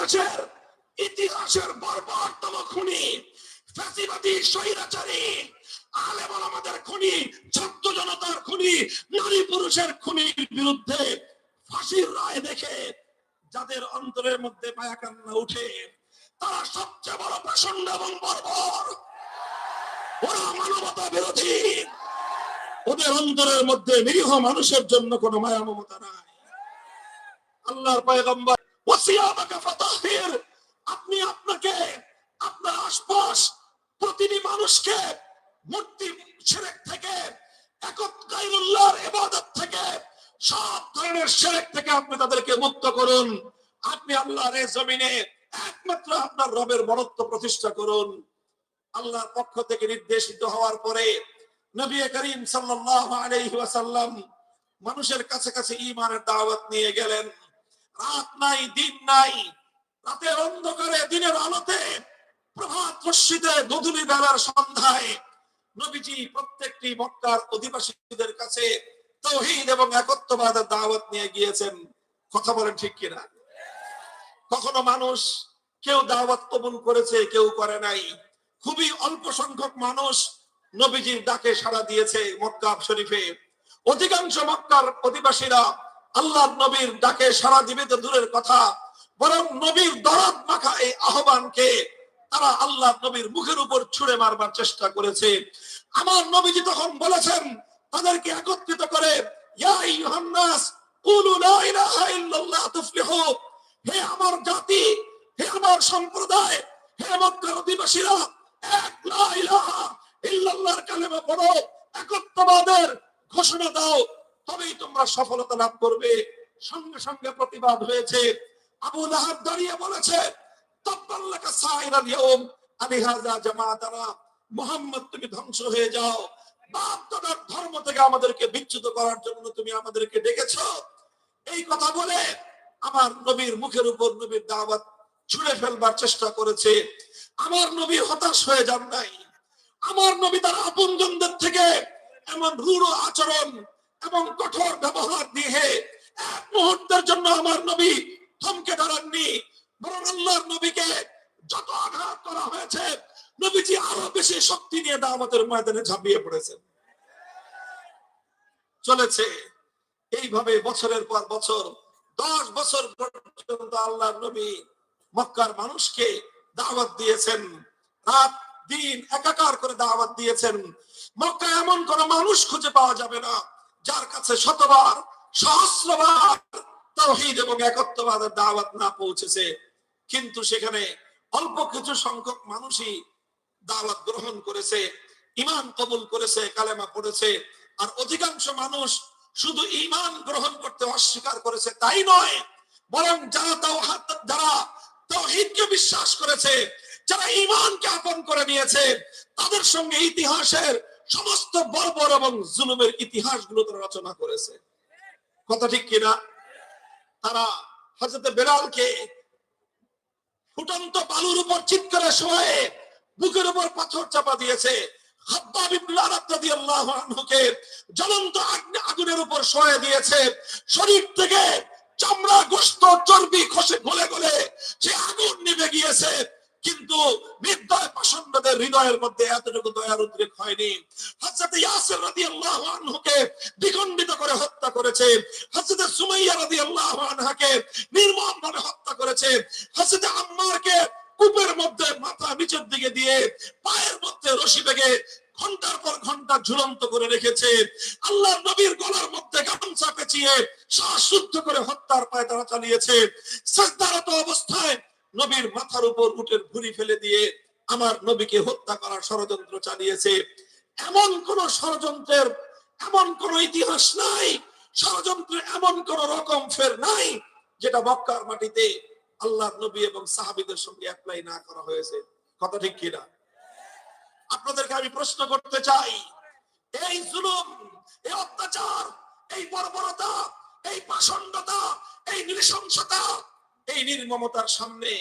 বাংলাদেশের ইতিহাসের বর্বরতম খুনি, ফ্যাসিবাদী স্বৈরাচারী, আলেম ওলামাদের খুনি, ছাত্র জনতার খুনি, নারী পুরুষের খুনির বিরুদ্ধে ফাঁসির রায় দেখে যাদের অন্তরের মধ্যে মায়া কান্না উঠে, তারা সবচেয়ে বড় প্রচন্ড এবং বর্বর। ওরা মানবতা বিরোধী। ওদের অন্তরের মধ্যে নিরীহ মানুষের জন্য কোনো মায়া মমতা নাই। আল্লাহর পয়গম্বর ওয়াসিয়াবাকা ফাতাহির, আপনি আপনাকে, আপনার আশপাশ প্রতিটি মানুষকে মূর্তি শিরক থেকে, গায়রুল্লাহর ইবাদত থেকে, সব ধরনের শিরক থেকে আপনি তাদেরকে মুক্ত করুন। আপনি আল্লাহর এই জমিনে একমাত্র আপনার রবের বড়ত্ব প্রতিষ্ঠা করুন। আল্লাহর পক্ষ থেকে নির্দেশিত হওয়ার পরে নবী করিম সাল্লাল্লাহু আলাইহি ওয়াসাল্লাম মানুষের কাছে কাছে ঈমানের দাওয়াত নিয়ে গেলেন। রাত নাই, দিন নাই, রাতের অন্ধকারে দিনের আলোতে, প্রভাত রশ্মিতে, গোধূলি বেলার সন্ধ্যায় নবীজি প্রত্যেকটি মক্কার অধিবাসীদের কাছে তাওহীদ এবং একত্ববাদের দাওয়াত নিয়ে গিয়েছেন। কথা বলেন ঠিক কিনা? কখনো মানুষ কেউ দাওয়াত কবুল করেছে, কেউ করে নাই। খুবই অল্প সংখ্যক মানুষ নবীজির ডাকে সাড়া দিয়েছে মক্কা শরীফে। অধিকাংশ মক্কার অধিবাসীরা আল্লাহর নবীর ডাকে সাড়া দিবে তো দূরের কথা, বরং নবীর দরদ মাখা এই আহ্বানকে তারা আল্লাহর নবীর মুখের উপর ছুঁড়ে মারবার চেষ্টা করেছে। আমার নবীজি তখন বলেছেন তাদেরকে একত্রিত করে, ইয়া আইয়ুহান নাস কুলু লা ইলাহা ইল্লাল্লাহ তুফলিহু, হে আমার জাতি, হে আমার সম্প্রদায়, হে মক্কার অধিবাসীরা, এক লা ইলাহা ইল্লাল্লাহর কালেমা পড়ো, একত্ববাদের ঘোষণা দাও, তবেই তোমরা সফলতা লাভ করবে। সঙ্গে সঙ্গে প্রতিবাদ হয়েছে। আবু লাহাব দাঁড়িয়ে বলেছে, তাব্বাল্লাকা সাইরাল ইয়াউম আলিহাযা জামাতানা, মুহাম্মদ তুমি ধ্বংস হয়ে যাও, বাপ দাদার ধর্ম থেকে আমাদেরকে বিচ্যুত করার জন্য তুমি আমাদেরকে ডেকেছো। এই কথা বলে আমার নবীর মুখের উপর নবীর দাওয়াত ছুঁড়ে ফেলবার চেষ্টা করেছে। আমার নবী হতাশ হয়ে যান নাই। আমার নবী তার আপনজনদের থেকে এমন রূঢ় আচরণ এবং কঠোর ব্যবহার দিয়ে এক মুহূর্তের জন্য আমার নবী থমকে দাঁড়াননি, বরং আল্লাহর নবীকে যত আঘাত করা হয়েছে নবীজি আরো বেশি শক্তি নিয়ে দাওয়াতের ময়দানে ঝাঁপিয়ে পড়েছেন। চলেছে এইভাবে বছরের পর বছর, 10 বছর পর্যন্ত আল্লাহর নবী মক্কার মানুষকে দাওয়াত দিয়েছেন, রাত দিন একাকার করে দাওয়াত দিয়েছেন। মক্কায় এমন কোন মানুষ খুঁজে পাওয়া যাবে না যার কাছে শতবার, সহস্রবার তাওহীদ এবং একত্ববাদের দাওয়াত না পৌঁছেছে। কিন্তু সেখানে অল্প কিছু সংখ্যক মানুষই দাওয়াত গ্রহণ করেছে, ঈমান কবুল করেছে, কালেমা পড়েছে। আর অধিকাংশ মানুষ শুধু ঈমান গ্রহণ করতে অস্বীকার করেছে তাই নয়, বরং যারা তাওহীদকে বিশ্বাস করেছে, যারা ঈমানকে আপন করে নিয়েছে, তাদের সঙ্গে ইতিহাসের সমস্ত বর্বর এবং জুলুমের ইতিহাসগুলো তারা রচনা করেছে। কথা ঠিক কিনা? তারা হযরত বেলালকে ফুটন্ত বালুর উপর চিৎকারে শোয়ে বুকের উপর পাথর চাপা দিয়েছে। খাব্বাব ইবনে আরাদ রাদিয়াল্লাহু আনহুকে জ্বলন্ত আগুনের উপর শোয়ে দিয়েছে। শরীর থেকে চামড়া, গোশত, চর্বি খসে গলে গলে সে আগুন নিভে গিয়েছে, কিন্তু নির্দয় পাষণ্ডদের হৃদয়ের মধ্যে এতটুকু দয়ার উদ্রেক হয়নি। হযরত ইয়াসির রাদিয়াল্লাহু আনহুকে দ্বিখণ্ডিত করে হত্যা করেছে। হযরত সুমাইয়া রাদিয়াল্লাহু আনহাকে নির্মমভাবে হত্যা করেছে। হযরত আম্মারকে কূপের মধ্যে মাথা নিচের দিকে দিয়ে পায়ের মধ্যে রশি বেঁধে ঘন্টার পর ঘন্টা ঝুলন্ত করে রেখেছে। আল্লাহর নবীর গলার মধ্যে গামছা পেঁচিয়ে শ্বাসরুদ্ধ করে হত্যার পায় তারা চালিয়েছে। সিজদারত অবস্থায় নবীর মাথার উপর উটের ভুঁড়ি ফেলে দিয়ে আমার নবীকে হত্যা করার ষড়যন্ত্র চালিয়েছে। এমন কোন ষড়যন্ত্রের এমন কোন ইতিহাস নাই, ষড়যন্ত্রের এমন কোন রকম ফের নাই যেটা মক্কার মাটিতে আল্লাহর নবী এবং সাহাবীদের সঙ্গে অ্যাপ্লাই না করা হয়েছে। কথা ঠিক কিনা? আপনাদেরকে আমি প্রশ্ন করতে চাই, এই জুলুম, এই অত্যাচার, এই বর্বরতা, এই পাষণ্ডতা, এই নৃশংসতা, এই নির্মমতার সামনে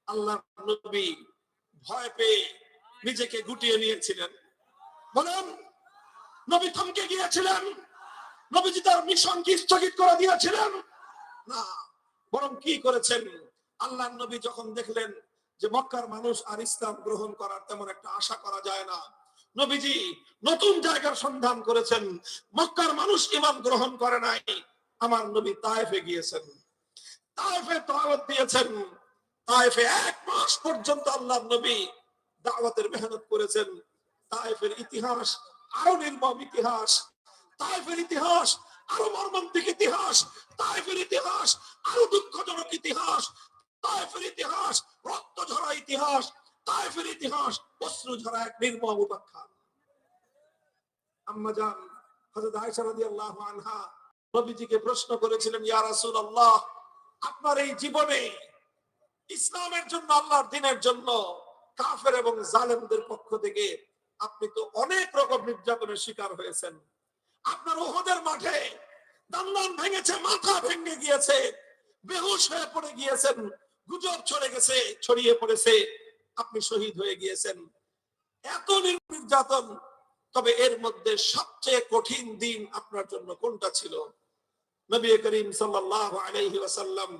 আল্লাহর নবী ভয় পেয়ে নিজেকে গুটিয়ে নিয়েছিলেন? বলেন, নবী থমকে গিয়েছিলেন? নবীজি তার মিশনকে স্থগিত করে দিয়েছিলেন? না, বরং কি করেছেন? আল্লাহর নবী যখন দেখলেন যে মক্কার মানুষ আর ইসলাম গ্রহণ করার তেমন একটা আশা করা যায় না, নবীজি নতুন জায়গার সন্ধান করেছেন। মক্কার মানুষ ঈমান গ্রহণ করে নাই, আমার নবী তায়েফে গিয়েছেন, তায়েফে দাওয়াত দিয়েছেন। তায়েফে 1 মাস পর্যন্ত আল্লাহর নবী দাওয়াতের মেহনত করেছেন। তায়েফের ইতিহাস আরো নির্মম ইতিহাস, তায়েফের ইতিহাস আরো মর্মান্তিক ইতিহাস, তায়েফের ইতিহাস আরো দুঃখজনক ইতিহাস, তায়েফের ইতিহাস রক্ত ঝরা ইতিহাস, তায়েফের ইতিহাস অশ্রু ঝরা এক নির্মম উপাখ্যান। আম্মা জান হযরত আয়েশা রাদিয়াল্লাহু আনহা নবীজিকে প্রশ্ন করেছিলেন, ইয়া রাসূলুল্লাহ, আপনার এই জীবনে ইসলামের জন্য, আল্লাহর দ্বীনের জন্য কাফের এবং জালেমদের পক্ষ থেকে আপনি তো অনেক রকম নির্যাতনের শিকার হয়েছেন। আপনার উহুদের মাঠে দান্দান ভেঙেছে, মাথা ভেঙে গিয়েছে, বেহুশ হয়ে পড়ে গিয়েছেন, গুজব ছড়িয়ে পড়েছে, আপনি শহীদ হয়ে গিয়েছেন। এত নির্যাতন, তবে এর মধ্যে সবচেয়ে কঠিন দিন আপনার জন্য কোনটা ছিল? নবী করিম সাল্লাল্লাহু আলাইহি ওয়াসাল্লাম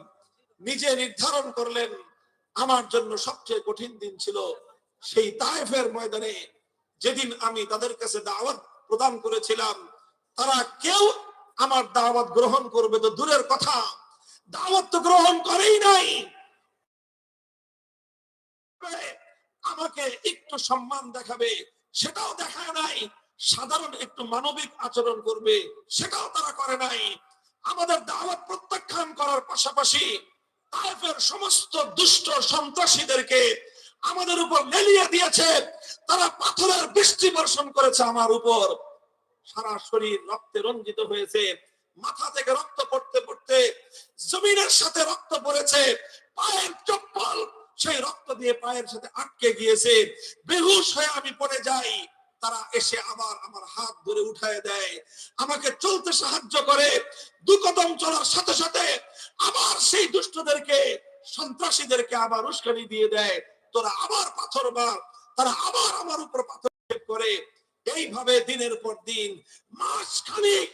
নিজে নির্ধারণ করলেন, আমার জন্য সবচেয়ে কঠিন দিন ছিল সেই তায়েফের ময়দানে, যেদিন আমি তাদের কাছে দাওয়াত প্রদান করেছিলাম। তারা কেউ আমার দাওয়াত গ্রহণ করবে তো দূরের কথা, দাওয়াত তো গ্রহণ করেই নাই। আমাকে একটু সম্মান দেখাবে সেটাও দেখায় নাই, সাধারণ একটু মানবিক আচরণ করবে সেটাও তারা করে নাই। আমাদের দাওয়াত প্রত্যাখ্যান করার পাশাপাশি তায়েফের সমস্ত দুষ্ট সন্ত্রাসীদেরকে আমাদের উপর লেলিয়ে দিয়েছে। তারা পাথরের বৃষ্টি বর্ষণ করেছে আমার উপর, সারা শরীর রক্তে রঞ্জিত হয়েছে, মাথা থেকে রক্ত পড়তে পড়তে জমিনের সাথে রক্ত পড়েছে, পায়ের চপ্পল সেই রক্ত দিয়ে পায়ের সাথে আটকে গিয়েছে, বেহুশ হয়ে আমি পড়ে যাই। তারা এসে আবার আমার হাত ধরে উঠায় দেয়, আমাকে চলতে সাহায্য করে। 2 কদম চলার সাথে সাথে আবার সেই দুষ্টদেরকে, সন্ত্রাসীদেরকে আবার উস্কানি দিয়ে দেয়, তোরা আবার পাথর মার। তারা আবার আমার উপর পাথর করে। এইভাবে দিনের পর দিন মাসখানেক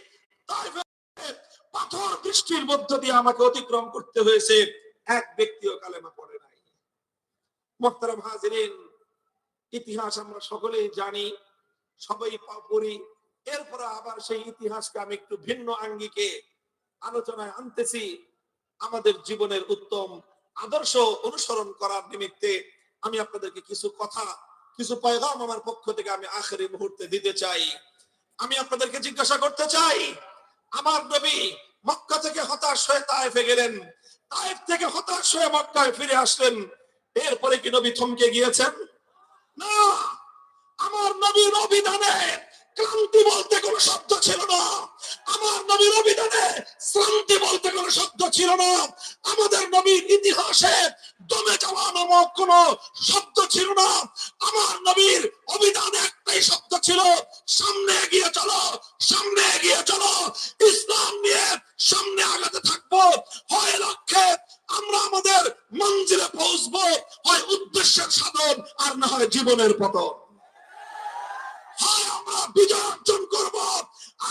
পাথর বৃষ্টির মধ্য দিয়ে আমাকে অতিক্রম করতে হয়েছে, এক ব্যক্তিও কালেমা পড়ে নাই। মুহতারাম হাজিরিন, ইতিহাস আমরা সকলেই জানি, সবাই পড়ি। এরপর আবার সেই ইতিহাসকে আমি একটু ভিন্ন আঙ্গিকে আলোচনায় আনতেছি, আমাদের জীবনের উত্তম আদর্শ অনুসরণ করার নিমিত্তে। আমি আপনাদেরকে কিছু কথা, কিছু পয়গাম আমার পক্ষ থেকে আমি আখেরি মুহূর্তে দিতে চাই। আমি আপনাদেরকে জিজ্ঞাসা করতে চাই, আমার নবী মক্কা থেকে হতাশ হয়ে তায়েফে গেলেন, তায়েফ থেকে হতাশ হয়ে মক্কায় ফিরে আসলেন, এরপরে কি নবী থমকে গিয়েছেন? না, আমার নবীর অভিধানে ক্লান্তি বলতে কোনো শব্দ ছিল না, আমার নবীর অভিধানে শ্রান্তি বলতে কোনো শব্দ ছিল না, আমাদের নবীর ইতিহাসে দমে যাওয়া নামক কোনো শব্দ ছিল না। আমার নবীর অভিধানে একটাই শব্দ ছিল, সামনে এগিয়ে চলো, সামনে এগিয়ে চলো, ইসলাম নিয়ে সামনে আগাতে থাকবো। হয় লক্ষ্যে আমরা আমাদের মঞ্জিলে পৌঁছবো, হয় উদ্দেশ্যের সাধন, আর না হয় জীবনের পতন। হয় আমরা বিজয় অর্জন করব,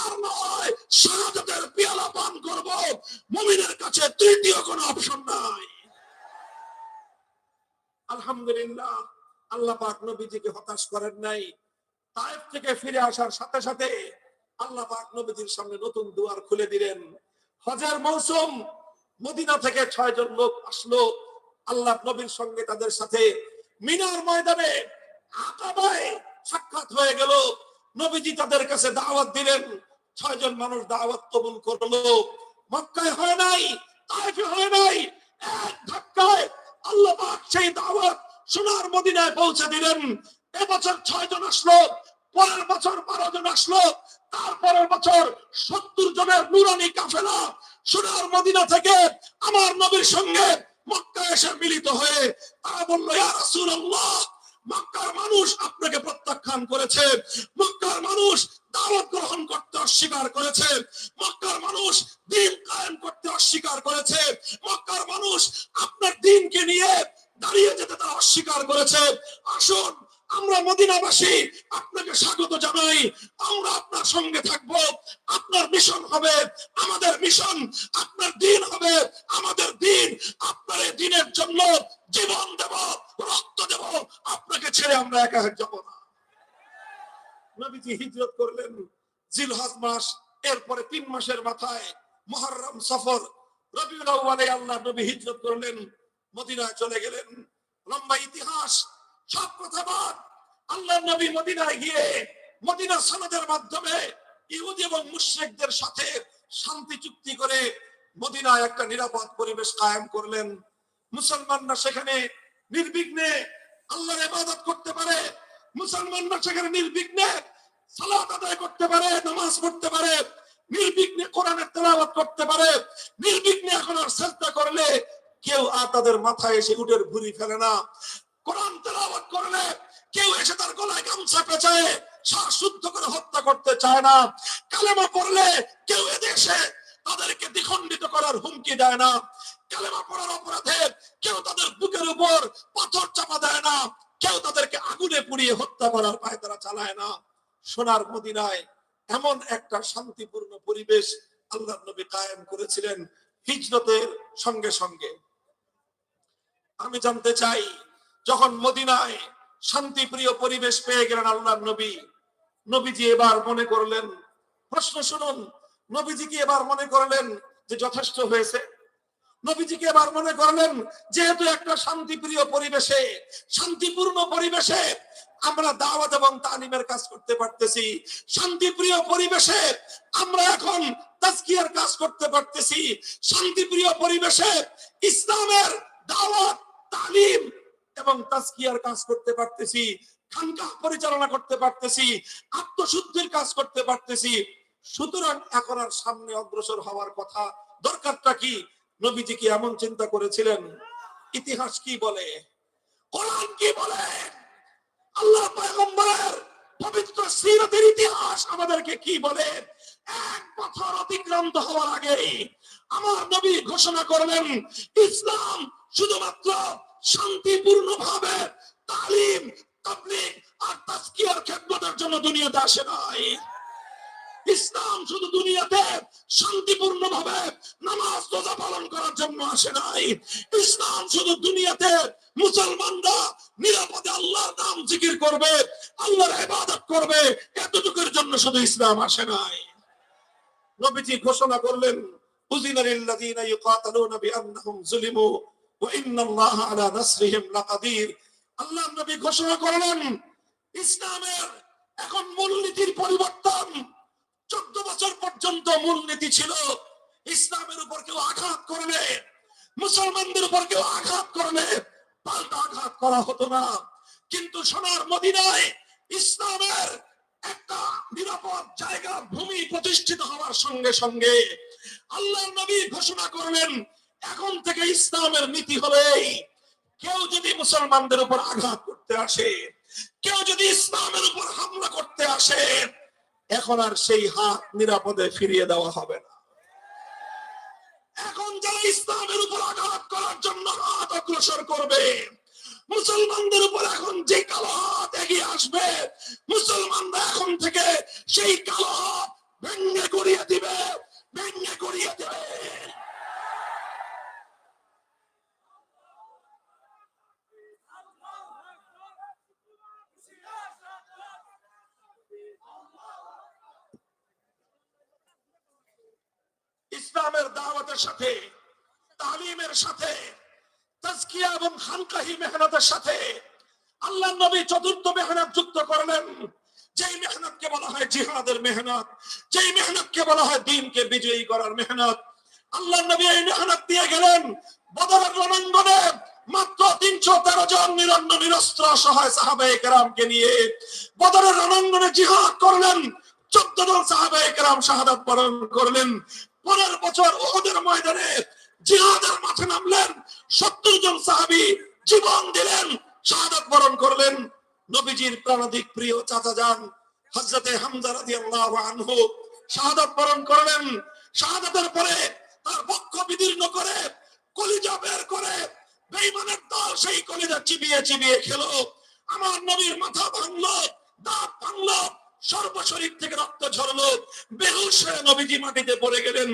আর না হয় শাহাদাতের পেয়ালা পান করব। মুমিনের কাছে তৃতীয় কোনো অপশন নাই। আলহামদুলিল্লাহ, আল্লাহ পাক নবীজিকে হতাশ করেন নাই। তায়েফ থেকে ফিরে আসার সাথে সাথে আল্লাহ পাক নবীজির সামনে নতুন দুয়ার খুলে দিলেন। হজের মৌসুম, মদিনা থেকে 6 জন লোক আসলো আল্লাহ নবীর সঙ্গে, তাদের সাথে মিনার ময়দানে আকাবায় সাক্ষাৎ হয়ে গেল। নবীজি তাদের কাছে দাওয়াত দিলেন, 6 জন মানুষ দাওয়াত কবুল করলো। মক্কায় হয় নাই, তায়েফে হয় নাই, এক ধাক্কায় আল্লাহ পাক সেই দাওয়াত সোনার মদিনায় পৌঁছে দিলেন। এবছর 6 জন আসলো, পরের বছর 12 জন আসলো, তারপরের বছর 70 জনের নুরানি কাফেলা সোনার মদিনা থেকে আমার নবীর সঙ্গে মক্কায় এসে মিলিত হয়ে তারা বলল, ইয়া রাসূলুল্লাহ, মক্কার মানুষ আপনাকে প্রত্যাখ্যান করেছে, মক্কার মানুষ দাওয়াত গ্রহণ করতে অস্বীকার করেছে, মক্কার মানুষ দ্বীন কায়েম করতে অস্বীকার করেছে, মক্কার মানুষ আপনার দ্বীনকে নিয়ে দাঁড়িয়ে যেতে তারা অস্বীকার করেছে। আসুন আমরা মদিনাবাসী আপনাকে স্বাগত জানাই। আমরা আপনার সঙ্গে থাকব। আপনার মিশন হবে আমাদের মিশন, আপনার দিন হবে আমাদের দিন। আপনার এই দিনের জন্য জীবন দেব, রক্ত দেব। আপনাকে ছেড়ে আমরা একা যাব না। নবীজি হিজরত করলেন জিলহজ মাস, এরপরে 3 মাসের মাথায় মুহররম, সফর, রবিউল আউয়ালে আল্লাহ নবী হিজরত করলেন, মদিনায় চলে গেলেন। লম্বা ইতিহাস, সব কথা বাদ। আল্লাহ নবী মদিনায় গিয়ে মদিনা সনদের মাধ্যমে ইহুদি এবং মুশরিকদের সাথে শান্তি চুক্তি করে মদিনায় একটা নিরাপদ পরিবেশ কায়েম করলেন। মুসলমানরা সেখানে নির্বিঘ্নে আল্লাহর ইবাদত করতে পারে, মুসলমানরা সেখানে নির্বিঘ্নে সালাত আদায় করতে পারে, নামাজ পড়তে পারে, নির্বিঘ্নে কোরআনের তেলাওয়াত করতে পারে, নির্বিঘ্নে এখন আর সিজদা করলে কেউ আর তাদের মাথায় এসে উটের ভুঁড়ি ফেলে না। কোরআন তেলাওয়াত করলে কেউ এসে তার গলায় গামছা পেঁচায় শ্বাসরুদ্ধ করে হত্যা করতে চায় না। কালেমা পড়লে কেউ এদেশে তাদেরকে দ্বিখণ্ডিত করার হুমকি দেয় না। কালেমা পড়ার অপরাধে কেউ তাদের বুকের উপর পাথর চাপা দেয় না, কেউ তাদেরকে আগুনে পুড়িয়ে হত্যা করার পায়তারা চালায় না। সোনার মদিনায় এমন একটা শান্তিপূর্ণ পরিবেশ আল্লাহর নবী কায়েম করেছিলেন হিজরতের সঙ্গে সঙ্গে। আমি জানতে চাই, যখন মদিনায় শান্তিপ্রিয় পরিবেশ পেয়ে গেলেন আল্লাহর নবী, নবীজি এবার মনে করলেন, প্রশ্ন শুনুন, নবীজি কি এবার মনে করলেন যে যথেষ্ট হয়েছে? নবীজি কি এবার মনে করলেন যেহেতু একটা শান্তিপ্রিয় পরিবেশে, শান্তিপূর্ণ পরিবেশে আমরা দাওয়াত এবং তালিমের কাজ করতে পারতেছি, শান্তিপ্রিয় পরিবেশে আমরা এখন তাজকিয়ার কাজ করতে পারতেছি, শান্তিপ্রিয় পরিবেশে ইসলামের দাওয়াত, তালিম এবং তাজকিয়ার কাজ করতে পারতেছি, খানকাহ পরিচালনা করতে পারতেছি, আত্মশুদ্ধির কাজ করতে পারতেছি, সুতরাং এখন আর সামনে অগ্রসর হওয়ার কথা, দরকারটা কি? নবীজি কি এমন চিন্তা করেছিলেন? ইতিহাস কি বলে, কোরআন কি বলে, আল্লাহ পয়গম্বরের পবিত্র সিরাতের ইতিহাস আমাদেরকে কি বলে? এক বছর অতিক্রান্ত হওয়ার আগে আমার নবী ঘোষণা করলেন, ইসলাম শুধুমাত্র শান্তিপূর্ণ ভাবে তালিম, তাবলীগ আর তাজকিয়ার খেদমতের জন্য দুনিয়াতে আসে নাই। ইসলাম শুধু দুনিয়াতে শান্তিপূর্ণ ভাবে নামাজ রোজা পালন করার জন্য আসে নাই। ইসলাম শুধু দুনিয়াতে মুসলমানরা নিরাপদে আল্লাহর নাম জিকির করবে, আল্লাহর ইবাদত করবে, এতটুকুর জন্য শুধু ইসলাম আসে নাই। নবীজি ঘোষণা করলেন, উযিনা লিল্লাযিনা ইউকাতালুনা বিআন্নাহুম যুলিমু ওয়া ইন্নাল্লাহা আলা নাসরিহিম লাকাদির। আল্লাহর নবী ঘোষণা করলেন, ইসলামের এখন মূলনীতির পরিবর্তন। 14 বছর পর্যন্ত মূলনীতি ছিল ইসলামের উপর কেউ আঘাত করলে, মুসলমানদের উপর কেউ আঘাত করলে পাল্টা আঘাত করা হতো না। কিন্তু সোনার মদিনায় ইসলামের একটা নিরাপদ জায়গা, ভূমি প্রতিষ্ঠিত হওয়ার সঙ্গে সঙ্গে আল্লাহর নবী ঘোষণা করলেন, এখন থেকে ইসলামের নীতি হলে কেউ যদি মুসলমানদের উপর আঘাত করতে আসে, কেউ যদি ইসলামের উপর হামলা করতে আসে, এখন আর সেই হাত নিরাপদে ফিরিয়ে দেওয়া হবে না। এখন যারা ইসলামের উপর আঘাত করার জন্য হাত অগ্রসর করবে, মুসলমানদের উপর এখন যে কালো হাত এগিয়ে আসবে, মুসলমানরা এখন থেকে সেই কালো হাত ভেঙে গড়িয়ে দিবে, ভেঙে গড়িয়ে দেবে। ইসলামের দাওয়াতের সাথে, তালিমের সাথে, তাজকিয়া এবং খানকাহি মেহনতের সাথে আল্লাহর নবী চতুর্থ মেহনত যুক্ত করলেন, যেই মেহনতকে বলা হয় জিহাদের মেহনত, যেই মেহনতকে বলা হয় দ্বীনকে বিজয়ী করার মেহনত। আল্লাহর নবী এই মেহনত দিয়ে গেলেন বদরের রণাঙ্গনে মাত্র 313 জন নিরন্ন নিরস্ত্র অসহায় সাহাবায়ে কেরামকে নিয়ে বদরের রণাঙ্গনে জিহাদ করলেন। 14 জন সাহাবায়ে কেরাম শাহাদাত বরণ করলেন। 15 বছর উহুদের ময়দানে জিহাদের মাঠে নামলেন, 70 জন সাহাবী জীবন দিলেন, শাহাদাত বরণ করলেন। নবীজির প্রাণাধিক প্রিয় চাচা যান হযরতে হামজা রাদিয়াল্লাহু আনহু শাহাদাত বরণ করলেন। শাহাদাতের পরে তার বক্ষ বিদীর্ণ করে কলিজা বের করে বেঈমানের দল সেই কলিজা চিবিয়ে চিবিয়ে খেলো। আমার নবীর মাথা ভাঙলো, দাঁত ভাঙলো, সর্বশরীর থেকে রক্ত ঝরলো, বেহুশ হয়ে নবীজি মাটিতে পড়ে গেলেন।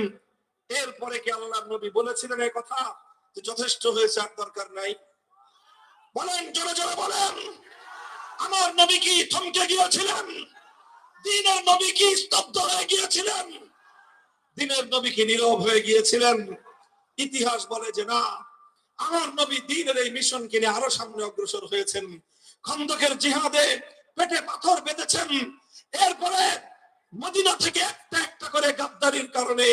এরপরে কি আল্লাহর নবী বলেছিলেন এই কথা যে যথেষ্ট হয়েছে, আর দরকার নাই? বলেন, জোরে জোরে বলেন। আমার নবী কি থমকে গিয়েছিলেন? দ্বীনের নবী কি স্তব্ধ হয়ে গিয়েছিলেন? দ্বীনের নবী কি নীরব হয়ে গিয়েছিলেন? ইতিহাস বলে যে না, আমার নবী দ্বীনের এই মিশনকে নিয়ে আরো সামনে অগ্রসর হয়েছেন। খন্দকের জিহাদে পেটে পাথর বেঁধেছেন। এরপরে মদিনা থেকে একটা একটা করে গাদ্দারির কারণে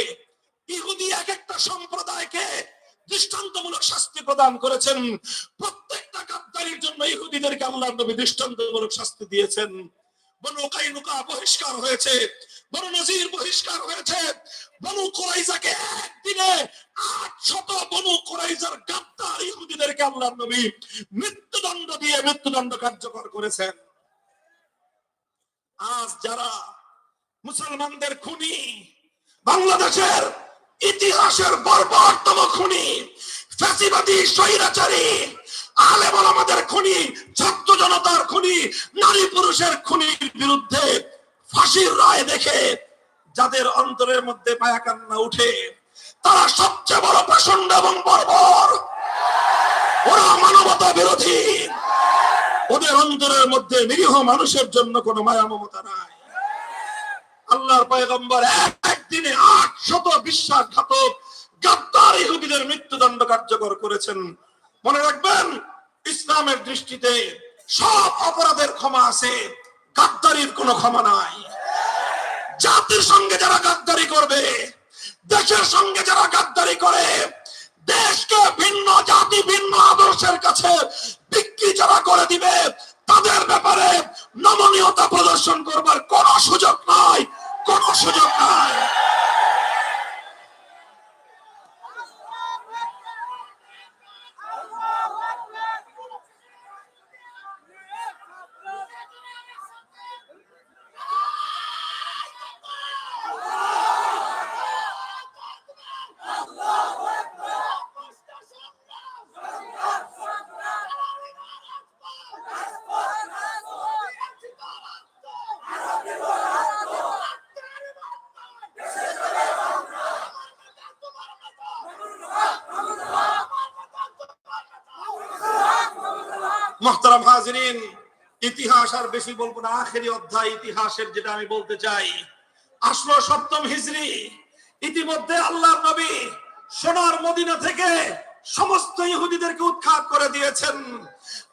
ইহুদি এক একটা সম্প্রদায়কে দৃষ্টান্তমূলক শাস্তি প্রদান করেছেন। প্রত্যেকটা গাদ্দারির জন্য ইহুদিদেরকে আল্লাহর নবী দৃষ্টান্তমূলক শাস্তি দিয়েছেন। বনু কাইনুকা বহিষ্কার হয়েছে, বনু নজির বহিষ্কার হয়েছে, বনু কুরাইজাকে একদিনে 800 বনু কুরাইজার গাদ্দার ইহুদিদেরকে আল্লাহর নবী মৃত্যুদণ্ড দিয়ে মৃত্যুদণ্ড কার্যকর করেছেন। আজ যারা মুসলমানদের খুনি, বাংলাদেশের ইতিহাসের বর্বরতম খুনি, ফ্যাসিবাদী স্বৈরাচারী, আলেম ওলামাদের খুনি, ছাত্র জনতার খুনি, নারী পুরুষের খুনির বিরুদ্ধে ফাঁসির রায় দেখে যাদের অন্তরের মধ্যে মায়া কান্না উঠে, তারা সবচেয়ে বড় প্রচন্ড এবং বর্বর। ওরা মানবতা বিরোধী। ওদের অন্তরের মধ্যে নিরীহ মানুষের জন্য কোনো মায়া মমতা নাই। আল্লাহর পয়গম্বর একদিনে 800 বিশ্বাসঘাতক গাদ্দার ইহুদিদের মৃত্যুদণ্ড কার্যকর করেছেন। মনে রাখবেন, ইসলামের দৃষ্টিতে সব অপরাধের ক্ষমা আছে, গাদ্দারির কোনো ক্ষমা নাই। জাতির সঙ্গে যারা গাদ্দারি করবে, দেশের সঙ্গে যারা গাদ্দারি করে, দেশকে ভিন্ন জাতি ভিন্ন আদর্শের কাছে বিক্রি যারা করে দিবে, তাদের ব্যাপারে নমনীয়তা প্রদর্শন করবার কোনো সুযোগ নাই, কোনো সুযোগ নাই। মুহতারাম হাজিরিন, ইতিহাস আর বেশি বলবো না। আখেরি অধ্যায় ইতিহাসের যেটা আমি বলতে চাই, আসলো 7ম হিজরি। ইতিমধ্যে আল্লাহর নবী সোনার মদিনা থেকে সমস্ত ইহুদিদেরকে উৎখাত করে দিয়েছেন।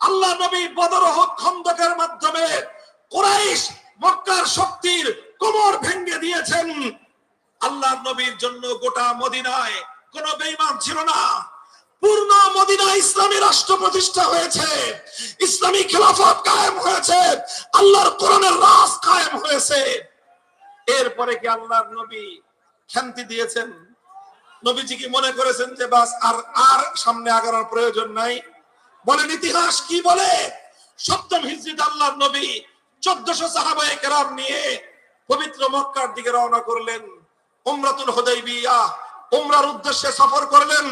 আল্লাহ নবী বদর ও খন্দকের মাধ্যমে কুরাইশ মক্কার শক্তির কোমর ভেঙে দিয়েছেন। আল্লাহর নবীর জন্য গোটা মদিনায় কোনো বেঈমান ছিল না। পূর্ণ মদিনা ইসলামী রাষ্ট্র প্রতিষ্ঠা হয়েছে, ইসলামী খেলাফত কায়েম হয়েছে, আল্লাহর কোরআনের রাজ কায়েম হয়েছে। এরপরে কি আল্লাহর নবী শান্তি দিয়েছেন? নবীজি কি মনে করেছেন যে বাস আর সামনে আগানোর প্রয়োজন নাই? বলেন ইতিহাস কি বলে? 7ম হিজরিতে আল্লাহর নবী 1400 সাহাবায়ে কেরাম নিয়ে পবিত্র মক্কার দিকে রওনা করলেন। উমরাতুল হুদাইবিয়া, উমরার উদ্দেশ্যে সফর করলেন।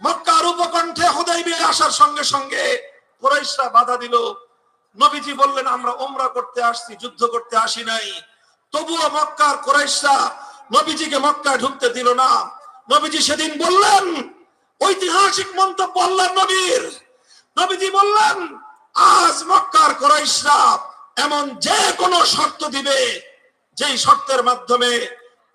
মক্কার উপকণ্ঠে হুদাইবিয়া আসার সঙ্গে সঙ্গে কুরাইশরা বাধা দিল। নবীজি বললেন, আমরা উমরা করতে আসছি, যুদ্ধ করতে আসি নাই। তবুও মক্কার কুরাইশরা নবীজিকে মক্কায় ঢুকতে দিল না। নবীজি সেদিন বললেন, ঐতিহাসিক মন্তব্য আল্লাহর নবীর, নবীজি বললেন, আজ মক্কার কুরাইশরা এমন যে কোনো শর্ত দিবে, যেই শর্তের মাধ্যমে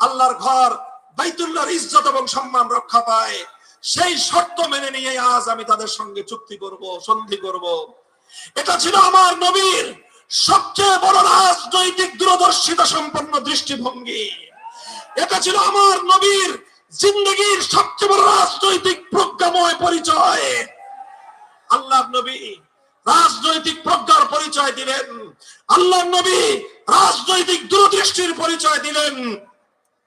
আল্লাহর ঘর বাইতুল্লাহর ইজ্জত এবং সম্মান রক্ষা পায়, সেই শর্ত মেনে নিয়ে আজ আমি তাদের সঙ্গে চুক্তি করব, সন্ধি করব। এটা ছিল আমার নবীর সবচেয়ে বড় রাজনৈতিক দূরদর্শিতা সম্পন্ন দৃষ্টিভঙ্গি। এটা ছিল আমার নবীর জিন্দগির সবচেয়ে বড় রাজনৈতিক প্রজ্ঞাময় পরিচয়। আল্লাহর নবী রাজনৈতিক প্রজ্ঞার পরিচয় দিলেন, আল্লাহর নবী রাজনৈতিক দূরদৃষ্টির পরিচয় দিলেন।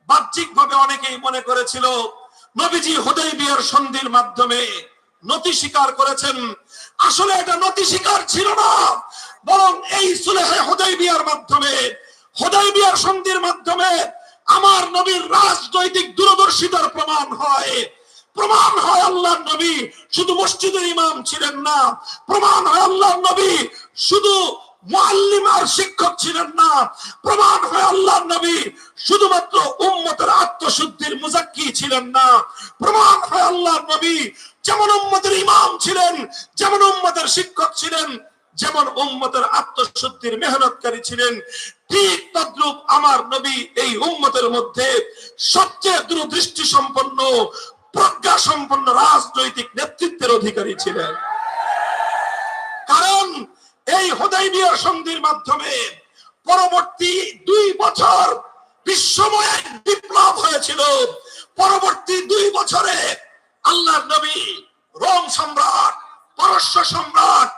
বাহ্যিকভাবে অনেকেই মনে করেছিল নবীজি হুদাইবিয়ার সন্ধির মাধ্যমে নতি স্বীকার করেছেন। আসলে এটা নতি স্বীকার ছিল না, বরং এই সুলহে হুদাইবিয়ার মাধ্যমে, হুদাইবিয়ার সন্ধির মাধ্যমে আমার নবীর রাজনৈতিক দূরদর্শিতার প্রমাণ হয়। প্রমাণ হয় আল্লাহর নবী শুধু মসজিদের ইমাম ছিলেন না, প্রমাণ হয় আল্লাহর নবী শুধু মুআল্লিম আর শিক্ষক ছিলেন না, প্রমাণ হয় আল্লাহর নবী শুধুমাত্র উম্মতের আত্মশুদ্ধির মুজাক্কি ছিলেন না, প্রমাণ হয় আল্লাহর নবী যেমন উম্মতের ইমাম ছিলেন, যেমন উম্মতের শিক্ষক ছিলেন, যেমন উম্মতের আত্মশুদ্ধির মেহনতকারী ছিলেন, ঠিক তদ্রূপ আমার নবী এই উম্মতের মধ্যে সবচেয়ে দূরদৃষ্টি সম্পন্ন, প্রজ্ঞা সম্পন্ন রাজনৈতিক নেতৃত্বের অধিকারী ছিলেন। কারণ এই হুদায়বিয়ার সন্ধির মাধ্যমে পরবর্তী 2 বছর বিশ্বময় এক বিপ্লব হয়েছিল। পরবর্তী 2 বছরে আল্লাহর নবী রোম সম্রাট, পারস্য সম্রাট